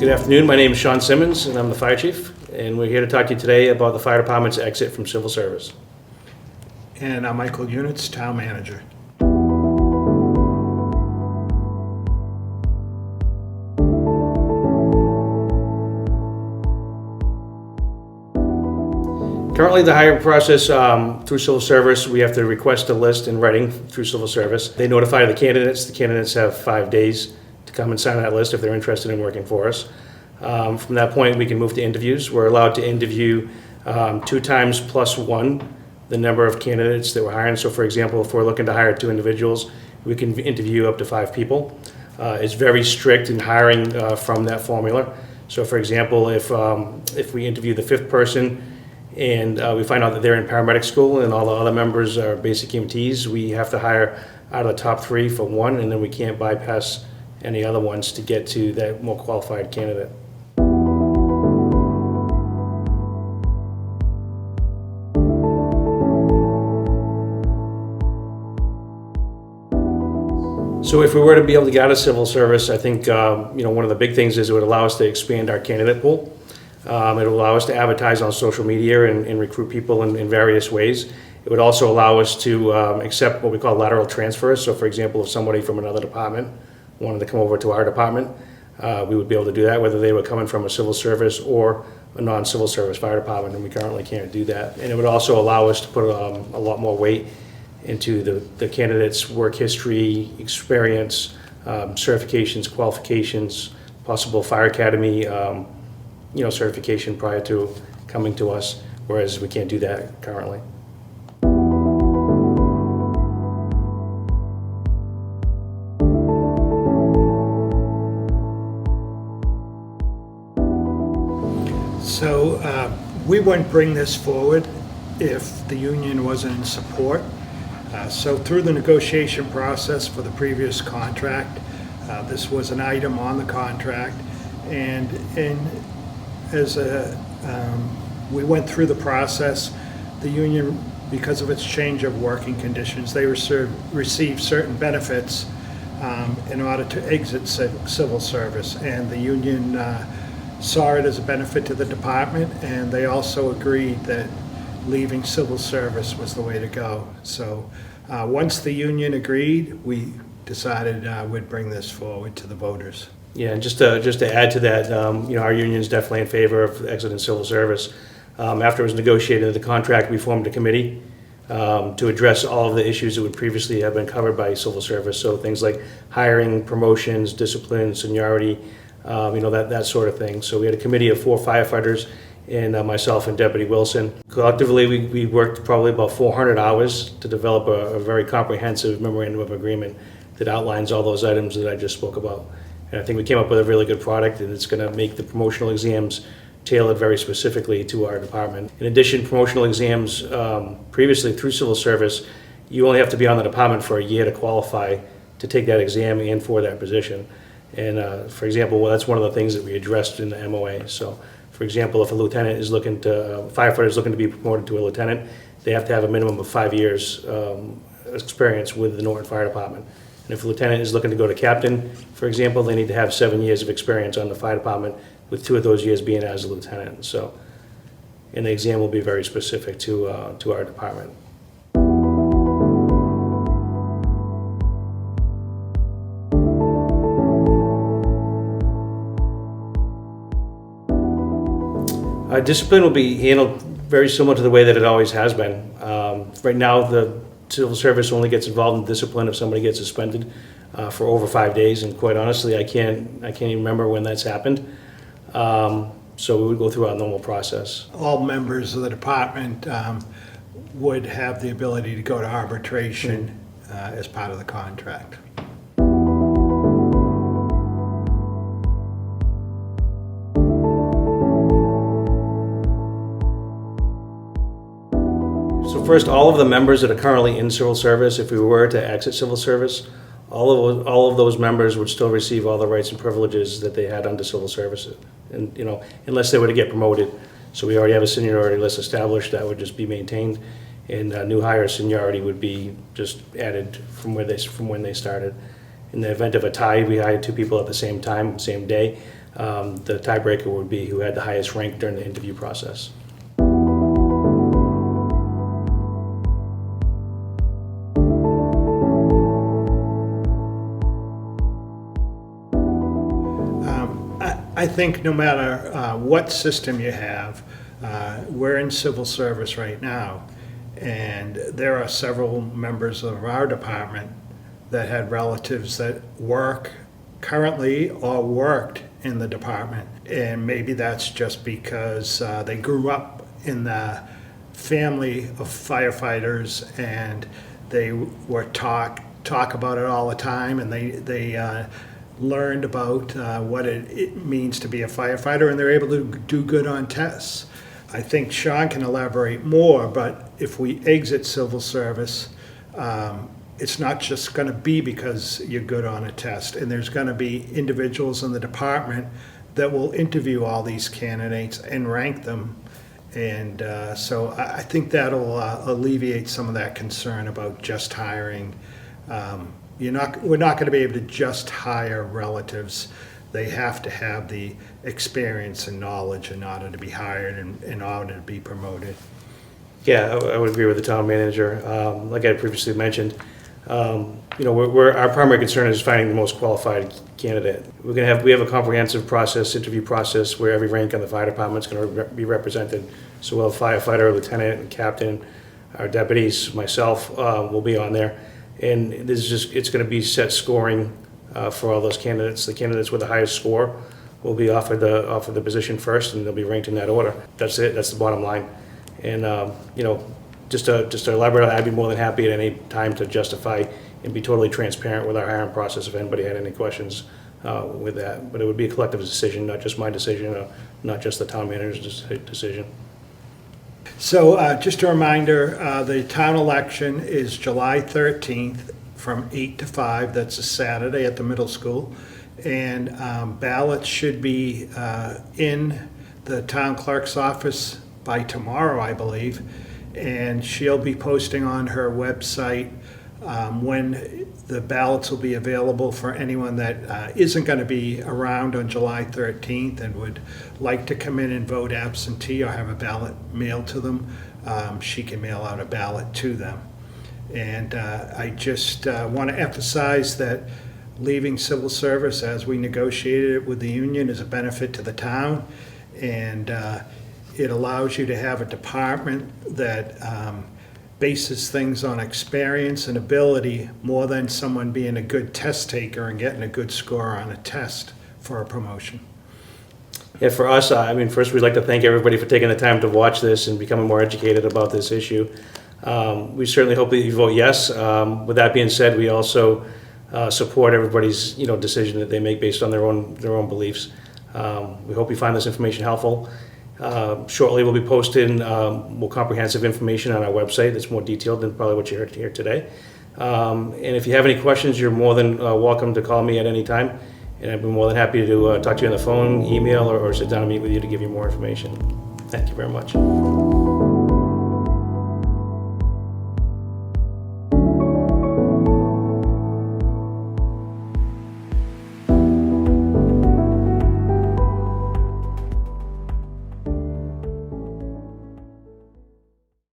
Good afternoon, my name is Shawn Simmons and I'm the fire chief, and we're here to talk to you today about the fire department's exit from civil service. And I'm Michael Yunits, town manager. Currently, the hiring process through civil service, we have to request a list in writing through civil service. They notify the candidates. The candidates have 5 days to come and sign that list if they're interested in working for us. From that point, we can move to interviews. We're allowed to interview 2 times plus 1 the number of candidates that we're hiring. So for example, if we're looking to hire 2 individuals, we can interview up to 5 people. It's very strict in hiring from that formula. So for example, if we interview the 5th person and we find out that they're in paramedic school and all the other members are basic EMTs, we have to hire out of the top 3 for 1, and then we can't bypass any other ones to get to that more qualified candidate. So if we were to be able to get out of civil service, I think one of the big things is it would allow us to expand our candidate pool. It would allow us to advertise on social media and recruit people in various ways. It would also allow us to accept what we call lateral transfers. So for example, if somebody from another department wanted to come over to our department, we would be able to do that, whether they were coming from a civil service or a non-civil service fire department, and we currently can't do that. And it would also allow us to put a lot more weight into the candidate's work history, experience, certifications, qualifications, possible fire academy certification prior to coming to us, whereas we can't do that currently. So we wouldn't bring this forward if the union wasn't in support. So through the negotiation process for the previous contract, this was an item on the contract, and as we went through the process, the union, because of its change of working conditions, they received certain benefits in order to exit civil service, and the union saw it as a benefit to the department, and they also agreed that leaving civil service was the way to go. So once the union agreed, we decided we'd bring this forward to the voters. Yeah, and just to add to that, our union is definitely in favor of exiting civil service. After it was negotiated in the contract, we formed a committee to address all of the issues that would previously have been covered by civil service. So things like hiring, promotions, discipline, seniority, that sort of thing. So we had a committee of 4 firefighters and myself and Deputy Wilson. Collectively, we worked probably about 400 hours to develop a very comprehensive memorandum of agreement that outlines all those items that I just spoke about. And I think we came up with a really good product, and it's going to make the promotional exams tailored very specifically to our department. In addition, promotional exams previously through civil service, you only have to be on the department for a year to qualify to take that exam and for that position. And for example, that's one of the things that we addressed in the MOA. So for example, if a lieutenant is firefighter is looking to be promoted to a lieutenant, they have to have a minimum of 5 years experience with the Norton Fire Department. And if a lieutenant is looking to go to captain, for example, they need to have 7 years of experience on the fire department, with 2 of those years being as a lieutenant. So, and the exam will be very specific to our department. Discipline will be handled very similar to the way that it always has been. Right now, the civil service only gets involved in discipline if somebody gets suspended for over 5 days, and quite honestly, I can't even remember when that's happened. So we would go through our normal process. All members of the department would have the ability to go to arbitration as part of the contract. So first, all of the members that are currently in civil service, if we were to exit civil service, all of those members would still receive all the rights and privileges that they had under civil service, and unless they were to get promoted. So we already have a seniority list established that would just be maintained, and new hire seniority would be just added from when they started. In the event of a tie, we hired 2 people at the same time, same day. The tiebreaker would be who had the highest rank during the interview process. I think no matter what system you have, we're in civil service right now, and there are several members of our department that had relatives that work currently or worked in the department. And maybe that's just because they grew up in the family of firefighters and they were talk about it all the time, and they learned about what it means to be a firefighter, and they're able to do good on tests. I think Shawn can elaborate more, but if we exit civil service, it's not just going to be because you're good on a test, and there's going to be individuals in the department that will interview all these candidates and rank them. And so I think that'll alleviate some of that concern about just hiring. We're not going to be able to just hire relatives. They have to have the experience and knowledge in order to be hired and in order to be promoted. Yeah, I would agree with the town manager. Like I previously mentioned, our primary concern is finding the most qualified candidate. We have a comprehensive interview process, where every rank in the fire department is going to be represented. So we'll have firefighter, lieutenant, and captain. Our deputies, myself, will be on there. And it's going to be set scoring for all those candidates. The candidates with the highest score will be offered the position first, and they'll be ranked in that order. That's it. That's the bottom line. And just to elaborate, I'd be more than happy at any time to justify and be totally transparent with our hiring process if anybody had any questions with that. But it would be a collective decision, not just my decision, not just the town manager's decision. So just a reminder, the town election is July 13th from 8 to 5. That's a Saturday at the middle school. And ballots should be in the town clerk's office by tomorrow, I believe. And she'll be posting on her website when the ballots will be available for anyone that isn't going to be around on July 13th and would like to come in and vote absentee or have a ballot mailed to them. She can mail out a ballot to them. And I just want to emphasize that leaving civil service as we negotiated it with the union is a benefit to the town, and it allows you to have a department that bases things on experience and ability more than someone being a good test taker and getting a good score on a test for a promotion. Yeah, for us, first we'd like to thank everybody for taking the time to watch this and becoming more educated about this issue. We certainly hope that you vote yes. With that being said, we also support everybody's decision that they make based on their own beliefs. We hope you find this information helpful. Shortly we'll be posting more comprehensive information on our website that's more detailed than probably what you heard here today. And if you have any questions, you're more than welcome to call me at any time. And I'd be more than happy to talk to you on the phone, email, or sit down and meet with you to give you more information. Thank you very much.